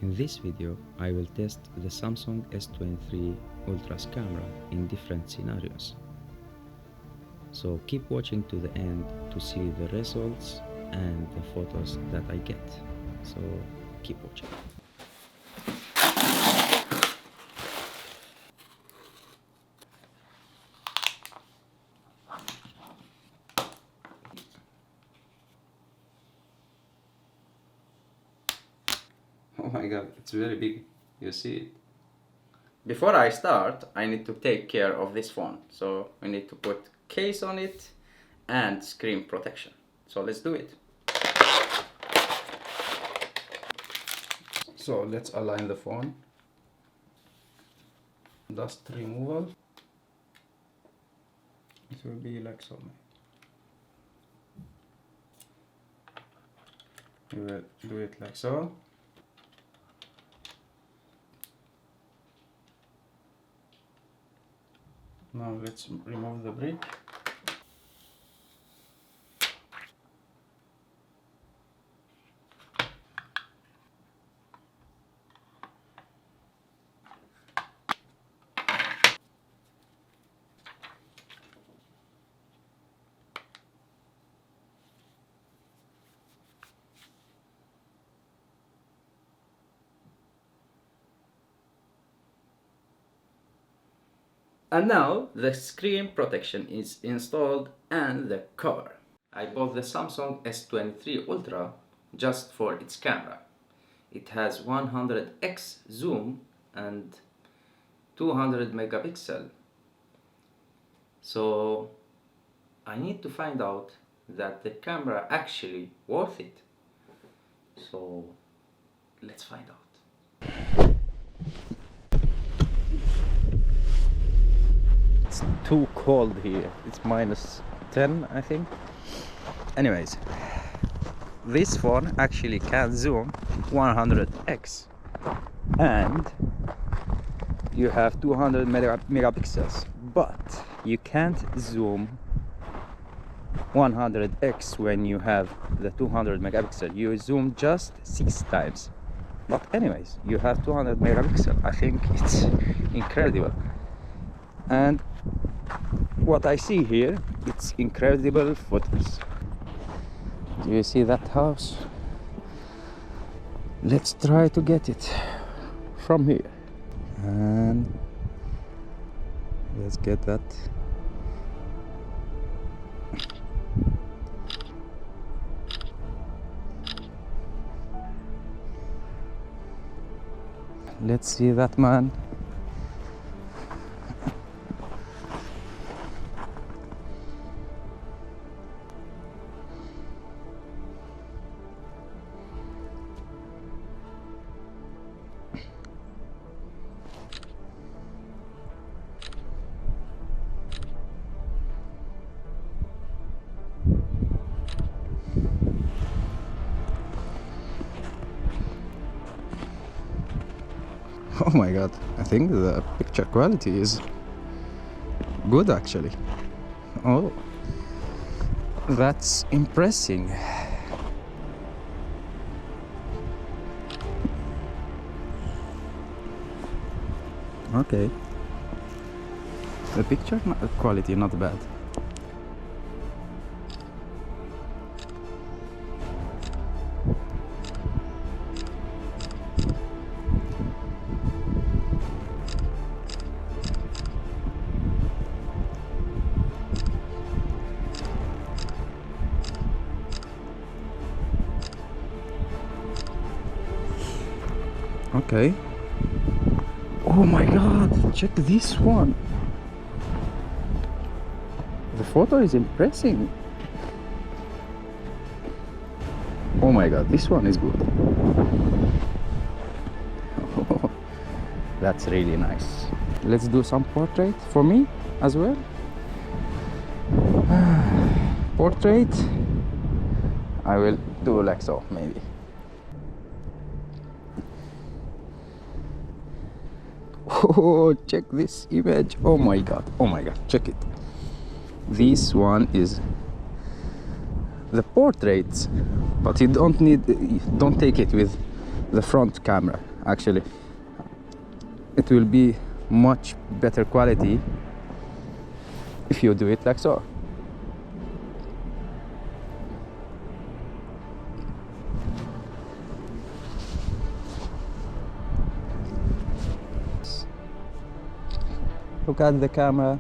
In this video, I will test the Samsung S23 Ultra's camera in different scenarios. So keep watching to the end to see the results and the photos that I get. So keep watching. Oh my god, it's very big. You see it. Before I start, I need to take care of this phone. So we need to put case on it and screen protection. So let's do it. So let's align the phone. Dust removal. It will be like so. We will do it like so. Now let's remove the brick. And now the screen protection is installed and the cover. I bought the Samsung S23 Ultra just for its camera. It has 100x zoom and 200 megapixel. So I need to find out that the camera actually worth it. So let's find out. It's too cold here. It's -10, I think. Anyways, this phone actually can zoom 100x and you have 200 megapixels, but you can't zoom 100x when you have the 200 megapixel. You zoom just 6 times. But anyways, you have 200 megapixel. I think it's incredible. And what I see here, it's incredible photos. Do you see that house? Let's try to get it from here. And let's get that. Let's see that man. Oh my god, I think the picture quality is good actually. Oh, that's impressive. Okay, the picture quality not bad. Okay. Oh my god, check this one. The photo is impressive. Oh my god, this one is good. Oh, that's really nice. Let's do some portrait for me as well. Portrait, I will do like so, maybe. Oh, check this image. Oh my god, check it. This one is the portraits, but you don't take it with the front camera. Actually, it will be much better quality if you do it like so. Look at the camera.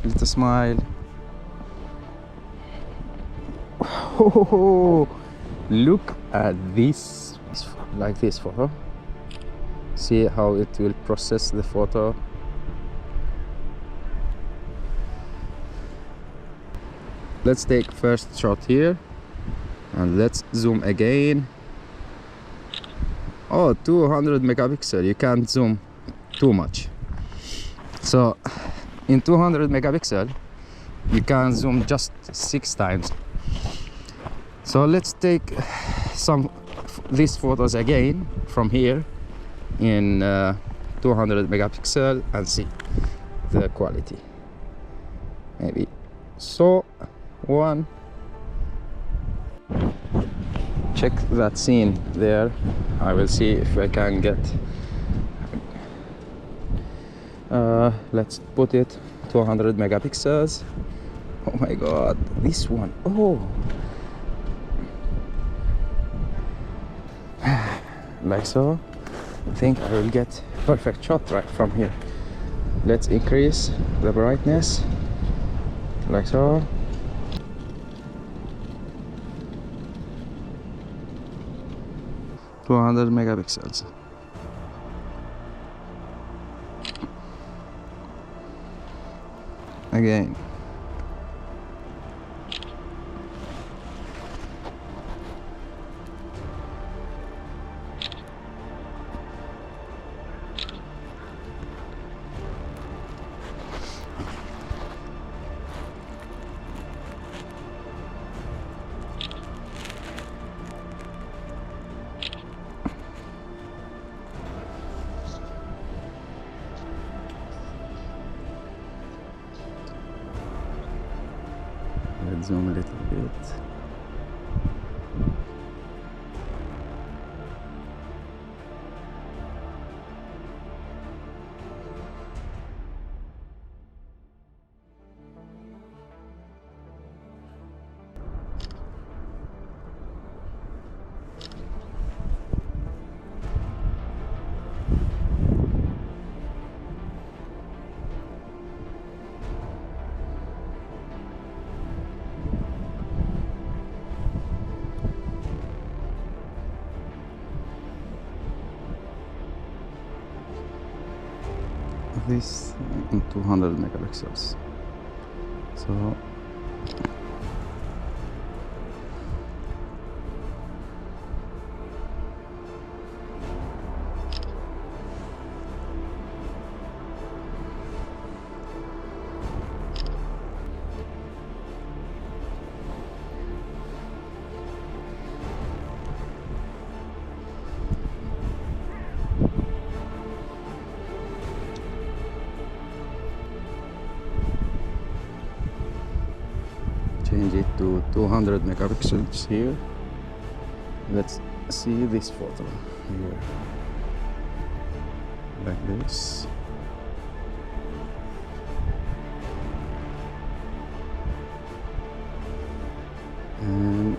Little smile. Oh, look at this, like this photo. See how it will process the photo. Let's take first shot here and let's zoom again. Oh, 200 megapixel, you can't zoom too much. So in 200 megapixel you can zoom just 6 times. So let's take these photos again from here in 200 megapixel and see the quality. Maybe so. One, check that scene there. I will see if I can get let's put it 200 megapixels. Oh my god, this one. Oh, like so. I think I will get perfect shot right from here. Let's increase the brightness like so. $200 megapixels. Again. Let's zoom a little bit. This in 200 megapixels. So change it to 200 megapixels here. Let's see this photo here, like this. And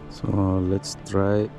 so let's try